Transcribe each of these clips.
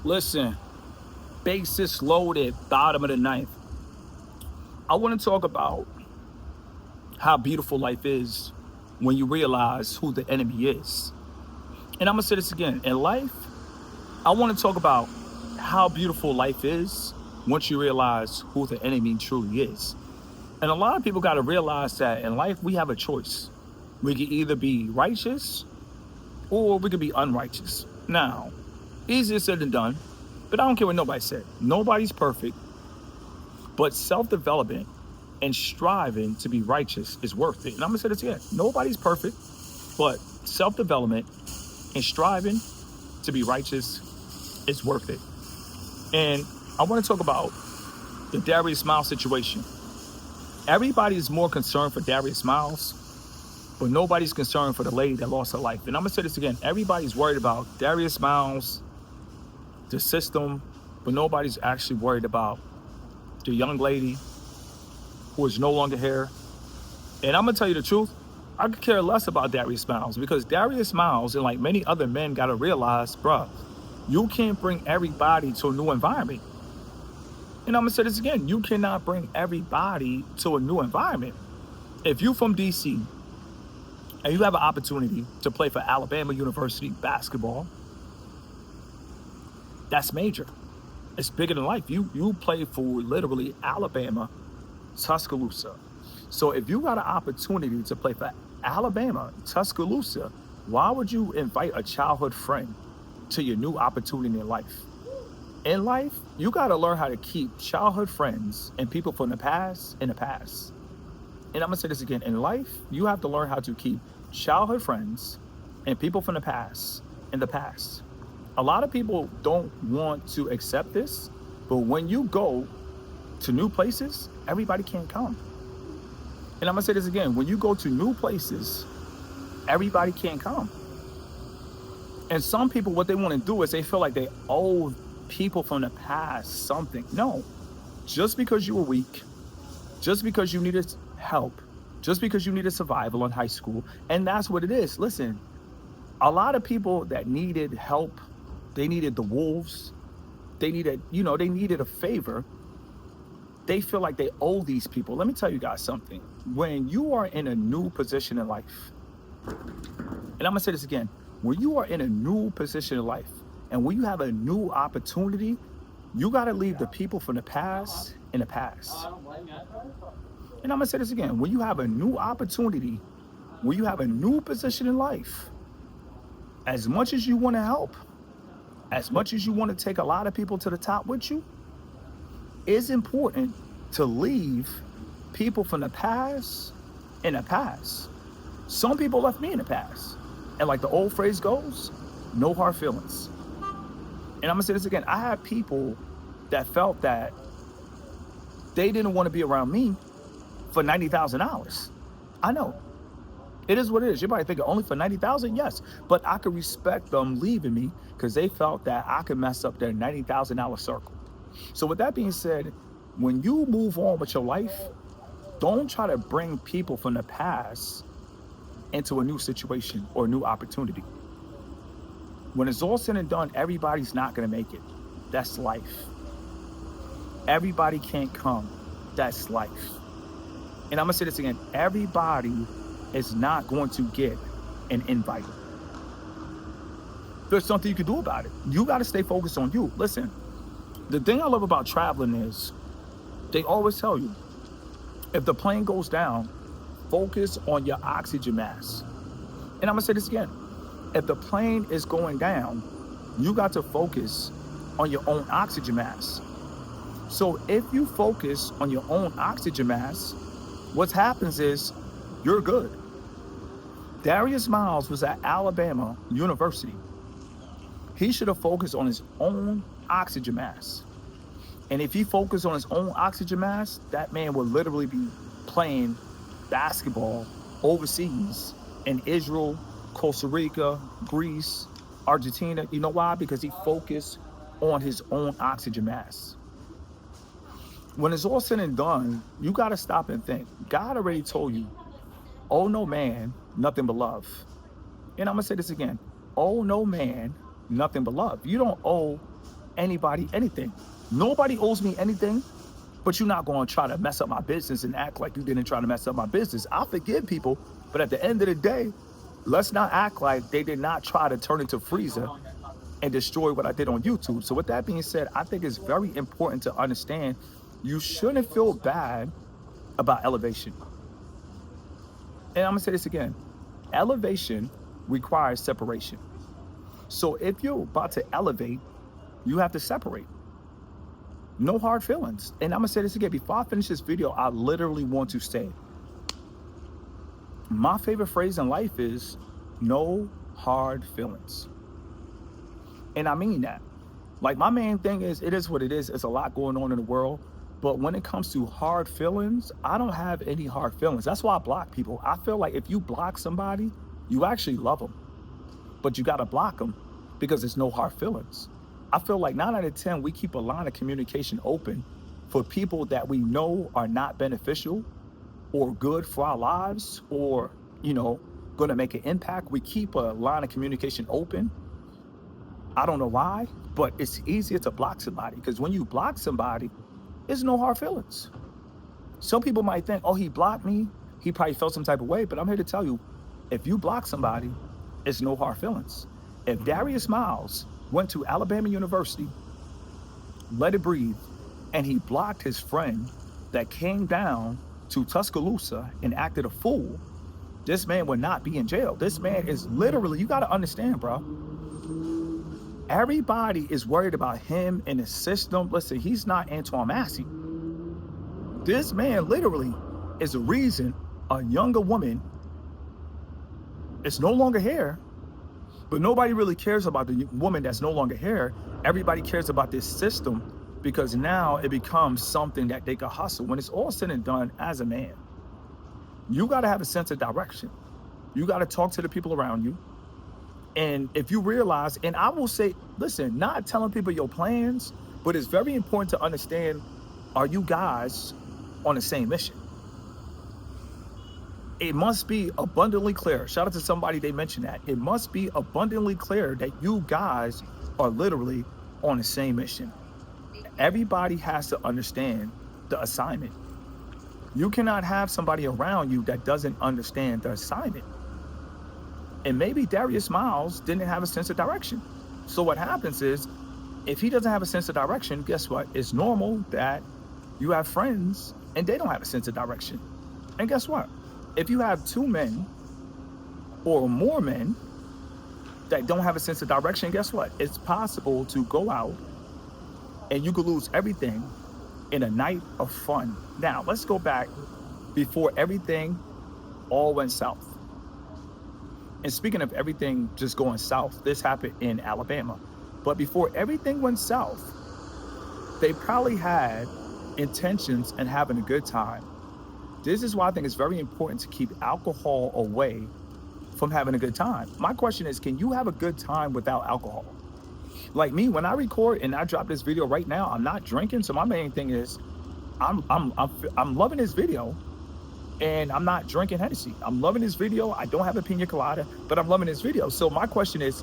Listen, basis loaded, bottom of the ninth. I want to talk about how beautiful life is when you realize who the enemy is. And I'm going to say this again. In life, I want to talk about how beautiful life is once you realize who the enemy truly is. And a lot of people got to realize that in life, we have a choice. We can either be righteous or we could be unrighteous. Now, easier said than done, but I don't care what nobody said. Nobody's perfect, but self-development and striving to be righteous is worth it. And I'm gonna say this again. Nobody's perfect, but self-development and striving to be righteous is worth it. And I want to talk about the Darius Miles situation. Everybody is more concerned for Darius Miles, but nobody's concerned for the lady that lost her life. And I'm gonna say this again. Everybody's worried about Darius Miles, the system, but nobody's actually worried about the young lady who is no longer here. And I'm gonna tell you the truth, I could care less about Darius Miles because Darius Miles and like many other men gotta realize, bruh, you can't bring everybody to a new environment. And I'm gonna say this again, you cannot bring everybody to a new environment. If you from DC and you have an opportunity to play for Alabama University basketball, that's major. It's bigger than life. You play for literally Alabama, Tuscaloosa. So if you got an opportunity to play for Alabama, Tuscaloosa, why would you invite a childhood friend to your new opportunity in life? In life, you got to learn how to keep childhood friends and people from the past in the past. And I'm going to say this again. In life, you have to learn how to keep childhood friends and people from the past in the past. A lot of people don't want to accept this, but when you go to new places, everybody can't come. And I'm gonna say this again, when you go to new places, everybody can't come. And some people, what they want to do is they feel like they owe people from the past something. No, just because you were weak, just because you needed help, just because you needed survival in high school, and that's what it is. Listen, a lot of people that needed help, they needed the wolves, they needed a favor. They feel like they owe these people. Let me tell you guys something. When you are in a new position in life, and I'm gonna say this again, when you are in a new position in life, and when you have a new opportunity, you gotta leave the people from the past in the past. And I'm gonna say this again, when you have a new opportunity, when you have a new position in life, as much as you wanna help, as much as you wanna take a lot of people to the top with you, it's important to leave people from the past in the past. Some people left me in the past. And like the old phrase goes, no hard feelings. And I'm gonna say this again, I had people that felt that they didn't want to be around me for $90,000. I know. It is what it is. You're probably thinking only for $90,000? Yes. But I could respect them leaving me because they felt that I could mess up their $90,000 circle. So with that being said, when you move on with your life, don't try to bring people from the past into a new situation or a new opportunity. When it's all said and done, everybody's not going to make it. That's life. Everybody can't come. That's life. And I'm going to say this again. Everybody is not going to get an invite. There's something you can do about it. You got to stay focused on you. Listen, the thing I love about traveling is they always tell you, if the plane goes down, focus on your oxygen mask. And I'm gonna say this again. If the plane is going down, you got to focus on your own oxygen mask. So if you focus on your own oxygen mask, what happens is you're good. Darius Miles was at Alabama University. He should have focused on his own oxygen mask. And if he focused on his own oxygen mask, that man would literally be playing basketball overseas in Israel, Costa Rica, Greece, Argentina. You know why? Because he focused on his own oxygen mask. When it's all said and done, you got to stop and think. God already told you, owe no man nothing but love. And I'm going to say this again. Owe no man nothing but love. You don't owe anybody anything. Nobody owes me anything, but you're not going to try to mess up my business and act like you didn't try to mess up my business. I'll forgive people, but at the end of the day, let's not act like they did not try to turn into Freezer and destroy what I did on YouTube. So with that being said, I think it's very important to understand you shouldn't feel bad about elevation. And I'm gonna say this again, elevation requires separation. So if you're about to elevate, you have to separate. No hard feelings. And I'm gonna say this again, before I finish this video, I literally want to say, my favorite phrase in life is no hard feelings. And I mean that. Like, my main thing is, it is what it is. It's a lot going on in the world. But when it comes to hard feelings, I don't have any hard feelings. That's why I block people. I feel like if you block somebody, you actually love them. But you got to block them because there's no hard feelings. I feel like 9 out of 10, we keep a line of communication open for people that we know are not beneficial or good for our lives or, going to make an impact. We keep a line of communication open. I don't know why, but it's easier to block somebody because when you block somebody, there's no hard feelings. Some people might think, oh, he blocked me. He probably felt some type of way, but I'm here to tell you, if you block somebody, it's no hard feelings. If Darius Miles went to Alabama University, let it breathe, and he blocked his friend that came down to Tuscaloosa and acted a fool, this man would not be in jail. This man is literally, you got to understand, bro. Everybody is worried about him and his system. Listen, he's not Antoine Massey. This man literally is the reason a younger woman is no longer here, but nobody really cares about the woman that's no longer here. Everybody cares about this system because now it becomes something that they can hustle. When it's all said and done, as a man, you got to have a sense of direction. You got to talk to the people around you. And if you realize, and I will say, listen, not telling people your plans, but it's very important to understand, are you guys on the same mission? It must be abundantly clear. Shout out to somebody, they mentioned that. It must be abundantly clear that you guys are literally on the same mission. Everybody has to understand the assignment. You cannot have somebody around you that doesn't understand the assignment. And maybe Darius Miles didn't have a sense of direction. So what happens is, if he doesn't have a sense of direction, guess what? It's normal that you have friends and they don't have a sense of direction. And guess what? If you have 2 men or more men that don't have a sense of direction, guess what? It's possible to go out and you could lose everything in a night of fun. Now, let's go back before everything all went south. And speaking of everything just going south, this happened in Alabama. But before everything went south, they probably had intentions and having a good time. This is why I think it's very important to keep alcohol away from having a good time. My question is, can you have a good time without alcohol? Like me, when I record and I drop this video right now, I'm not drinking. So my main thing is, I'm loving this video. And I'm not drinking Hennessy. I'm loving this video. I don't have a pina colada, but I'm loving this video. So my question is,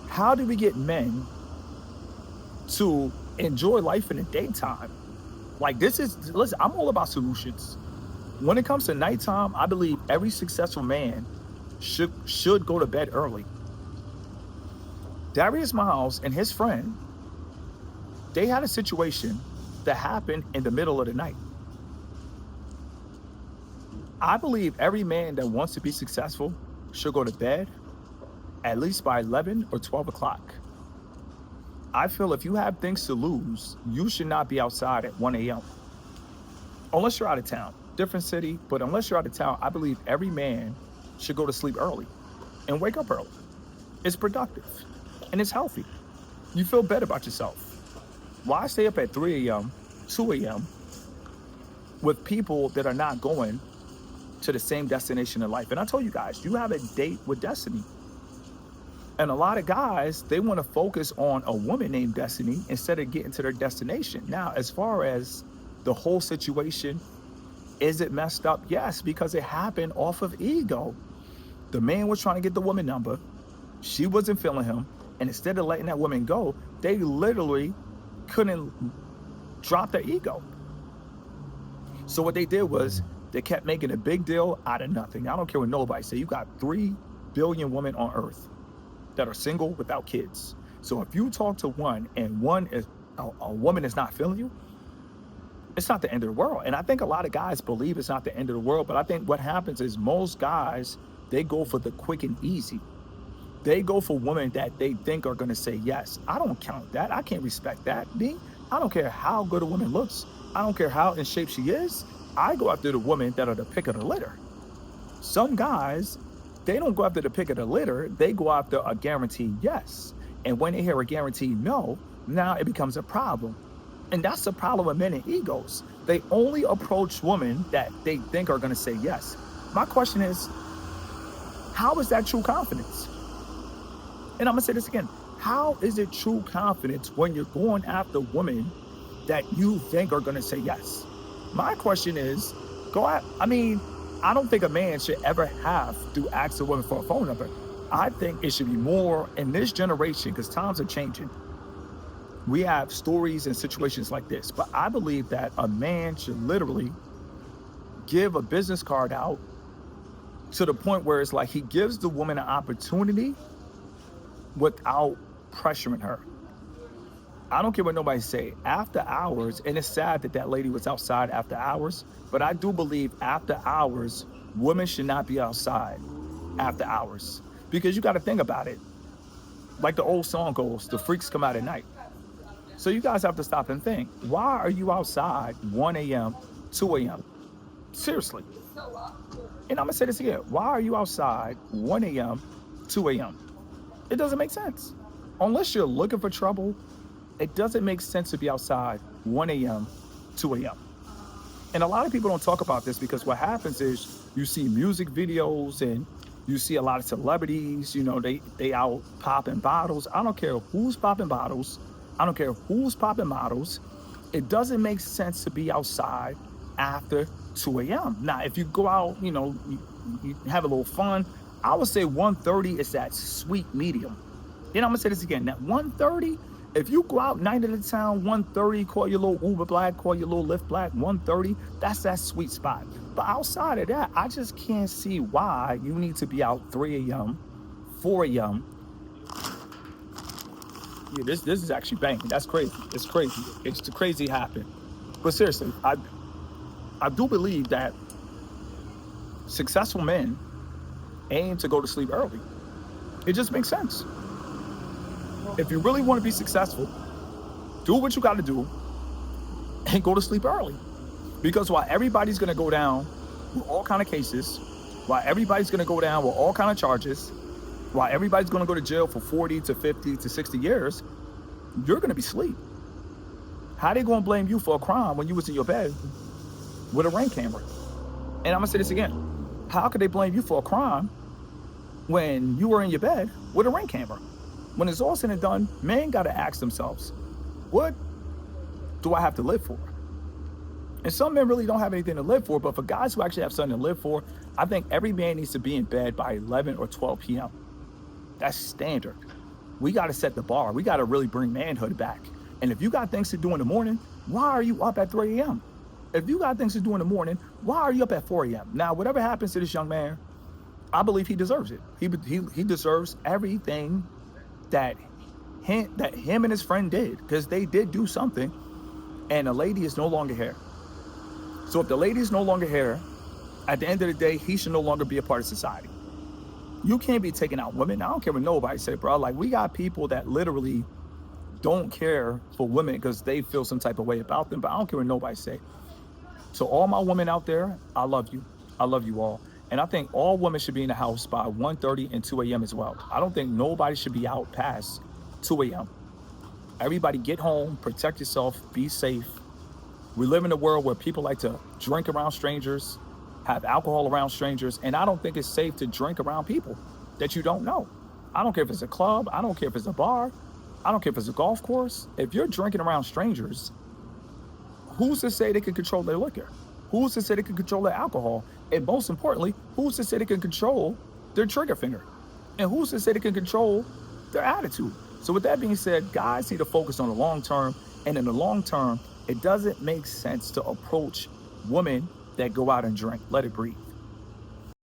how do we get men to enjoy life in the daytime? Like, listen, I'm all about solutions. When it comes to nighttime, I believe every successful man should go to bed early. Darius Miles and his friend, they had a situation that happened in the middle of the night. I believe every man that wants to be successful should go to bed at least by 11 or 12 o'clock. I feel if you have things to lose, you should not be outside at 1 a.m. Unless you're out of town, different city, but unless you're out of town, I believe every man should go to sleep early and wake up early. It's productive and it's healthy. You feel better about yourself. Why stay up at 3 a.m., 2 a.m. with people that are not going to the same destination in life? And I told you guys, you have a date with destiny. And a lot of guys, they want to focus on a woman named Destiny instead of getting to their destination. Now, as far as the whole situation, is it messed up? Yes, because it happened off of ego. The man was trying to get the woman number. She wasn't feeling him. And instead of letting that woman go, They literally couldn't drop their ego. So what they did was they kept making a big deal out of nothing. I don't care what nobody say. You got 3 billion women on earth that are single without kids. So if you talk to one and one is a woman is not feeling you, it's not the end of the world. And I think a lot of guys believe it's not the end of the world, but I think what happens is most guys, they go for the quick and easy. They go for women that they think are going to say yes. I don't count that. I can't respect that. Me, I don't care how good a woman looks. I don't care how in shape she is. I go after the women that are the pick of the litter. Some guys, they don't go after the pick of the litter. They go after a guaranteed yes. And when they hear a guaranteed no, now it becomes a problem. And that's the problem with men and egos. They only approach women that they think are going to say yes. My question is, how is that true confidence? And I'm going to say this again. How is it true confidence when you're going after women that you think are going to say yes? My question is, I don't think a man should ever have to ask a woman for a phone number. I think it should be more in this generation, because times are changing. We have stories and situations like this, but I believe that a man should literally give a business card out to the point where it's like he gives the woman an opportunity without pressuring her. I don't care what nobody say. After hours, and it's sad that that lady was outside after hours, but I do believe after hours, women should not be outside after hours. Because you got to think about it. Like the old song goes, the freaks come out at night. So you guys have to stop and think, why are you outside 1 a.m., 2 a.m.? Seriously. And I'm going to say this again. Why are you outside 1 a.m., 2 a.m.? It doesn't make sense. Unless you're looking for trouble, it doesn't make sense to be outside 1 a.m., 2 a.m. And a lot of people don't talk about this because what happens is you see music videos and you see a lot of celebrities, they out popping bottles. I don't care who's popping bottles. I don't care who's popping models. It doesn't make sense to be outside after 2 a.m. Now, if you go out, you have a little fun, I would say 1:30 is that sweet medium. And I'm going to say this again, that 1:30, if you go out night at a town, 1:30, call your little Uber Black, call your little Lyft Black, 1:30, that's that sweet spot. But outside of that, I just can't see why you need to be out 3 a.m., 4 a.m., Yeah, this is actually banging. That's crazy. It's crazy. It's the crazy happen. But seriously, I do believe that successful men aim to go to sleep early. It just makes sense. If you really want to be successful, do what you got to do and go to sleep early. Because while everybody's going to go down with all kind of cases, while everybody's going to go down with all kind of charges, while everybody's going to go to jail for 40 to 50 to 60 years, you're going to be asleep. How they going to blame you for a crime when you was in your bed with a Ring camera? And I'm going to say this again. How could they blame you for a crime when you were in your bed with a Ring camera? When it's all said and done, men got to ask themselves, what do I have to live for? And some men really don't have anything to live for, but for guys who actually have something to live for, I think every man needs to be in bed by 11 or 12 p.m. That's standard. We got to set the bar. We got to really bring manhood back. And if you got things to do in the morning, why are you up at 3 a.m.? If you got things to do in the morning, why are you up at 4 a.m.? Now, whatever happens to this young man, I believe he deserves it. He deserves everything that him and his friend did, because they did do something, and the lady is no longer here. So if the lady is no longer here, at the end of the day, he should no longer be a part of society. You can't be taking out women. I don't care what nobody say, bro. Like, we got people that literally don't care for women because they feel some type of way about them, but I don't care what nobody say. So all my women out there, I love you. I love you all. And I think all women should be in the house by 1:30 and 2 a.m. as well. I don't think nobody should be out past 2 a.m. Everybody get home, protect yourself, be safe. We live in a world where people like to drink around strangers, have alcohol around strangers, and I don't think it's safe to drink around people that you don't know. I don't care if it's a club, I don't care if it's a bar, I don't care if it's a golf course. If you're drinking around strangers, who's to say they can control their liquor? Who's to say they can control their alcohol? And most importantly, who's to say they can control their trigger finger? And who's to say they can control their attitude? So with that being said, guys need to focus on the long term. And in the long term, it doesn't make sense to approach women that go out and drink. Let it breathe.